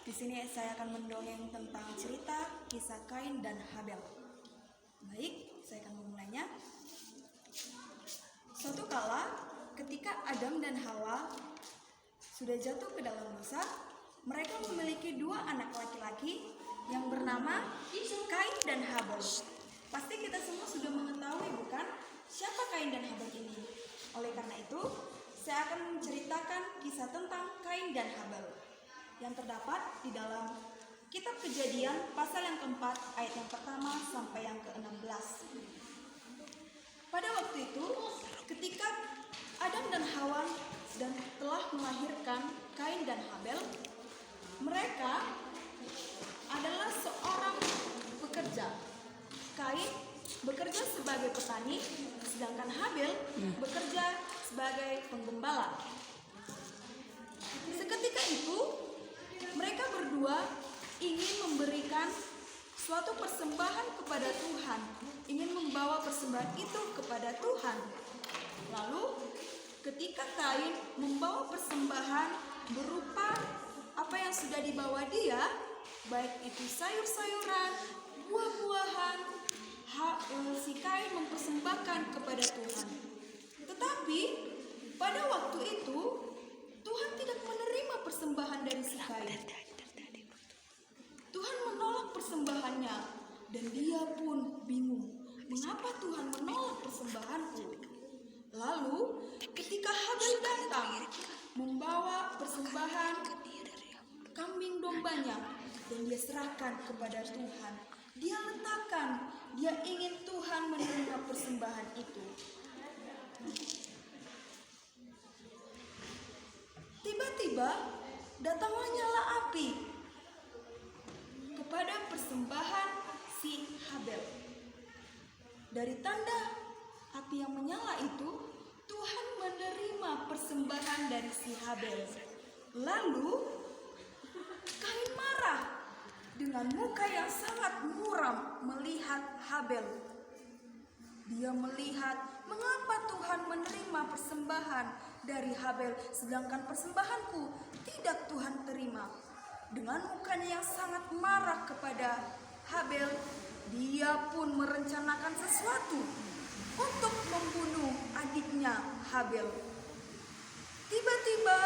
Di sini saya akan mendongeng tentang cerita kisah Kain dan Habel. Baik, saya akan memulainya. Suatu kala, ketika Adam dan Hawa sudah jatuh ke dalam dosa, mereka memiliki dua anak laki-laki yang bernama Kain dan Habel. Pasti kita semua sudah mengetahui, bukan? Siapa Kain dan Habel ini? Oleh karena itu, saya akan menceritakan kisah tentang Kain dan Habel yang terdapat di dalam Kitab Kejadian pasal yang keempat ayat yang pertama sampai yang ke-16. Pada waktu itu, ketika Adam dan Hawa telah melahirkan Kain dan Habel, mereka adalah seorang pekerja. Kain bekerja sebagai petani, sedangkan Habel bekerja sebagai penggembala. Seketika itu, mereka berdua ingin memberikan suatu persembahan kepada Tuhan, ingin membawa persembahan itu kepada Tuhan. Lalu, ketika Kain membawa persembahan berupa apa yang sudah dibawa dia, baik itu sayur-sayuran, buah-buahan, si Kain mempersembahkan kepada Tuhan. Tetapi pada waktu itu Tuhan tidak menerima persembahan dari si Kain. Tuhan menolak persembahannya dan dia pun bingung, mengapa Tuhan menolak persembahanku? Lalu ketika Habel datang membawa persembahan kambing dombanya dan dia serahkan kepada Tuhan, dia letakkan, dia ingin Tuhan menerima persembahan itu. Tiba-tiba datanglah nyala api kepada persembahan si Habel. Dari tanda api yang menyala itu, Tuhan menerima persembahan dari si Habel. Lalu Kain marah dengan muka yang sangat muram melihat Habel. Dia melihat, mengapa Tuhan menerima persembahan dari Habel, sedangkan persembahanku tidak Tuhan terima. Dengan mukanya yang sangat marah kepada Habel, dia pun merencanakan sesuatu untuk membunuh adiknya Habel. Tiba-tiba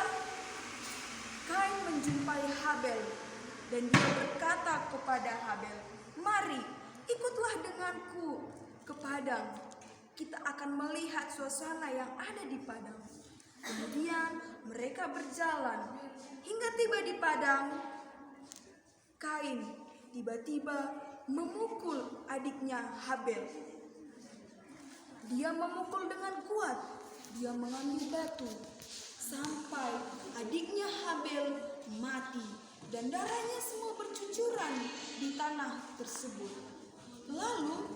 Kain menjumpai Habel dan dia berkata kepada Habel, "Mari, ikutlah denganku ke padang. Kita akan melihat suasana yang ada di padang." Kemudian mereka berjalan hingga tiba di padang. Kain tiba-tiba memukul adiknya Habel. Dia memukul dengan kuat. Dia mengambil batu sampai adiknya Habel mati dan darahnya semua bercucuran di tanah tersebut. Lalu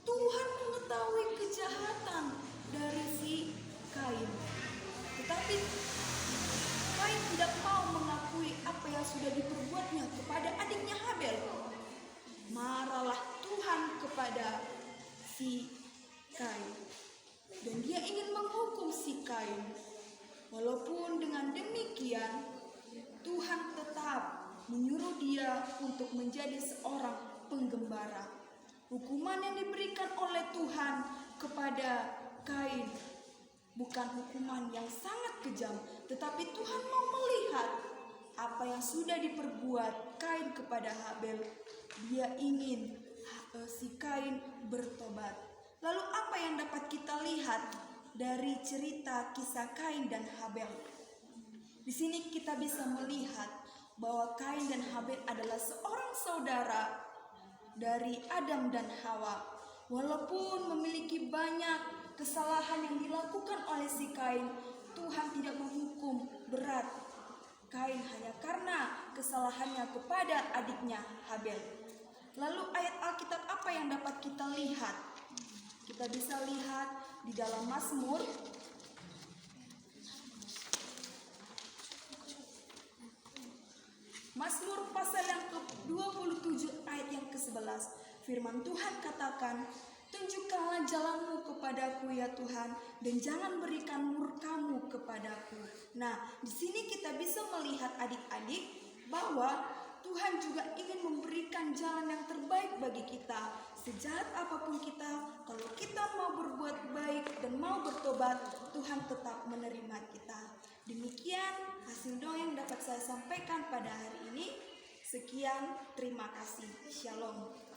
Tuhan mengetahui kejahatan dari si Kain. Tetapi Kain tidak mau mengakui apa yang sudah diperbuatnya kepada adiknya Habel. Marahlah Tuhan kepada si Kain dan dia ingin menghukum si Kain. Walaupun dengan demikian Tuhan tetap menyuruh dia untuk menjadi seorang penggembala. Hukuman yang diberikan oleh Tuhan kepada Kain bukan hukuman yang sangat kejam, tetapi Tuhan mau melihat apa yang sudah diperbuat Kain kepada Habel. Dia ingin si Kain bertobat. Lalu apa yang dapat kita lihat dari cerita kisah Kain dan Habel? Di sini kita bisa melihat bahwa Kain dan Habel adalah seorang saudara dari Adam dan Hawa. Walaupun memiliki banyak kesalahan yang dilakukan oleh si Kain, Tuhan tidak menghukum berat Kain hanya karena kesalahannya kepada adiknya Habel. Lalu ayat Alkitab apa yang dapat kita lihat? Kita bisa lihat di dalam Mazmur pasal yang ke-27 ayat yang ke-11. Firman Tuhan katakan, "Tunjukkanlah jalanmu kepadaku ya Tuhan, dan jangan berikan murkamu kepadaku." Nah, di sini kita bisa melihat adik-adik bahwa Tuhan juga ingin memberikan jalan yang terbaik bagi kita. Sejahat apapun kita, kalau kita mau berbuat baik dan mau bertobat, Tuhan tetap menerima kita. Demikian hasil doa yang dapat saya sampaikan pada hari ini. Sekian, terima kasih. Shalom.